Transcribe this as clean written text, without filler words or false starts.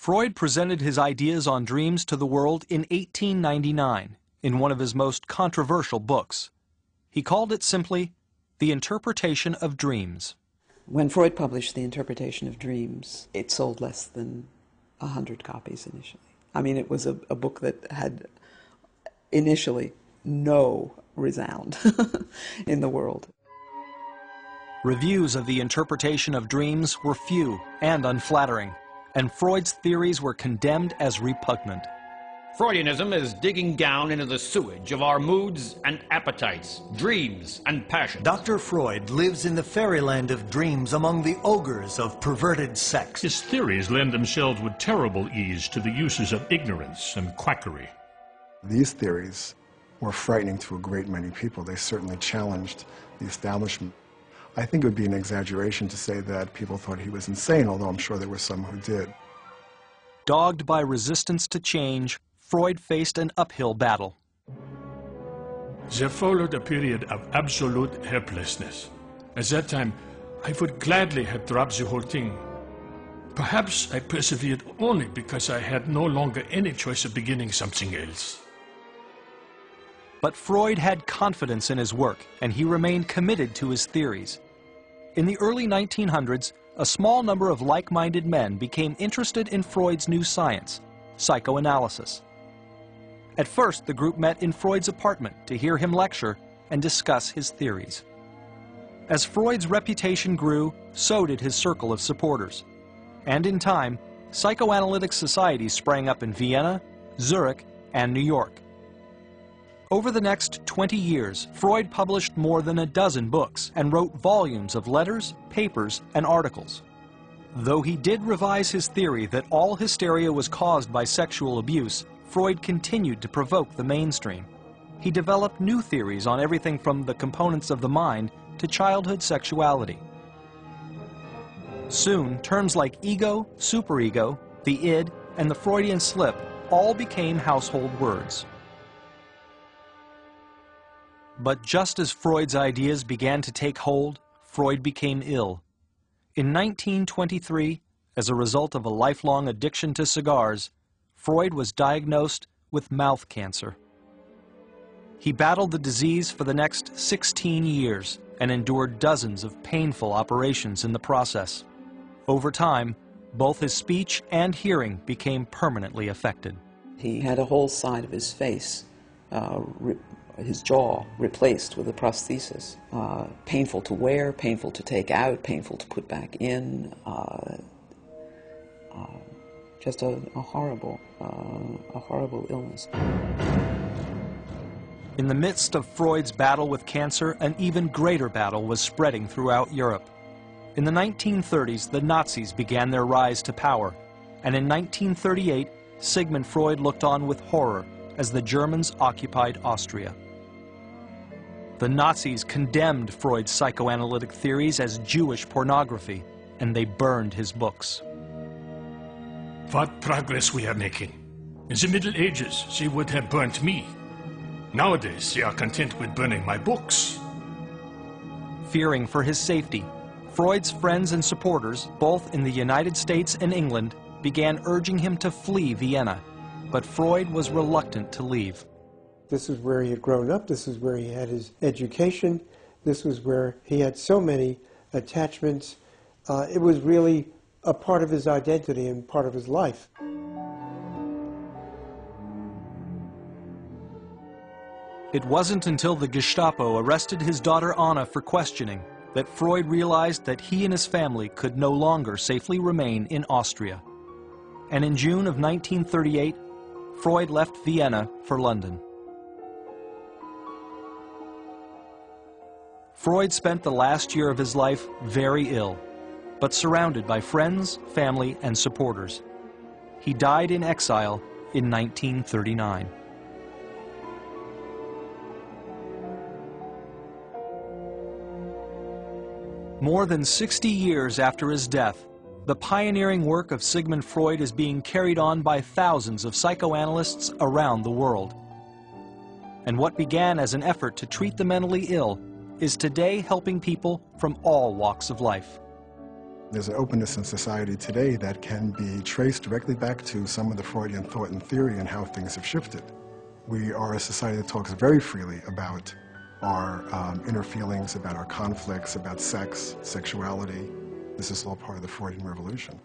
Freud presented his ideas on dreams to the world in 1899 in one of his most controversial books. He called it simply The Interpretation of Dreams. When Freud published The Interpretation of Dreams, it sold less than 100 copies initially. I mean, it was a book that had initially no resound in the world. Reviews of The Interpretation of Dreams were few and unflattering, and Freud's theories were condemned as repugnant. Freudianism is digging down into the sewage of our moods and appetites, dreams and passions. Dr. Freud lives in the fairyland of dreams among the ogres of perverted sex. His theories lend themselves with terrible ease to the uses of ignorance and quackery. These theories were frightening to a great many people. They certainly challenged the establishment. I think it would be an exaggeration to say that people thought he was insane, although I'm sure there were some who did. Dogged by resistance to change, Freud faced an uphill battle. There followed a period of absolute helplessness. At that time, I would gladly have dropped the whole thing. Perhaps I persevered only because I had no longer any choice of beginning something else. But Freud had confidence in his work, and he remained committed to his theories. In the early 1900s, a small number of like-minded men became interested in Freud's new science, psychoanalysis. At first, the group met in Freud's apartment to hear him lecture and discuss his theories. As Freud's reputation grew, so did his circle of supporters. And in time, psychoanalytic societies sprang up in Vienna, Zurich, and New York. Over the next 20 years, Freud published more than a dozen books and wrote volumes of letters, papers, and articles. Though he did revise his theory that all hysteria was caused by sexual abuse, Freud continued to provoke the mainstream. He developed new theories on everything from the components of the mind to childhood sexuality. Soon, terms like ego, superego, the id, and the Freudian slip all became household words. But just as Freud's ideas began to take hold, Freud became ill. In 1923, as a result of a lifelong addiction to cigars, Freud was diagnosed with mouth cancer. He battled the disease for the next 16 years and endured dozens of painful operations in the process. Over time, both his speech and hearing became permanently affected. He had a whole side of his face, his jaw, replaced with a prosthesis. Painful to wear, painful to take out, painful to put back in. Just a horrible illness. In the midst of Freud's battle with cancer, an even greater battle was spreading throughout Europe. In the 1930s, the Nazis began their rise to power, and in 1938, Sigmund Freud looked on with horror as the Germans occupied Austria. The Nazis condemned Freud's psychoanalytic theories as Jewish pornography, and they burned his books. What progress we are making. In the Middle Ages, they would have burnt me. Nowadays, they are content with burning my books. Fearing for his safety, Freud's friends and supporters, both in the United States and England, began urging him to flee Vienna, but Freud was reluctant to leave. This is where he had grown up, this is where he had his education, this was where he had so many attachments. It was really a part of his identity and part of his life. It wasn't until the Gestapo arrested his daughter Anna for questioning that Freud realized that he and his family could no longer safely remain in Austria. And in June of 1938, Freud left Vienna for London. Freud spent the last year of his life very ill, but surrounded by friends, family, and supporters. He died in exile in 1939. More than 60 years after his death, the pioneering work of Sigmund Freud is being carried on by thousands of psychoanalysts around the world. And what began as an effort to treat the mentally ill is today helping people from all walks of life. There's an openness in society today that can be traced directly back to some of the Freudian thought and theory and how things have shifted. We are a society that talks very freely about our inner feelings, about our conflicts, about sex, sexuality. This is all part of the Freudian revolution.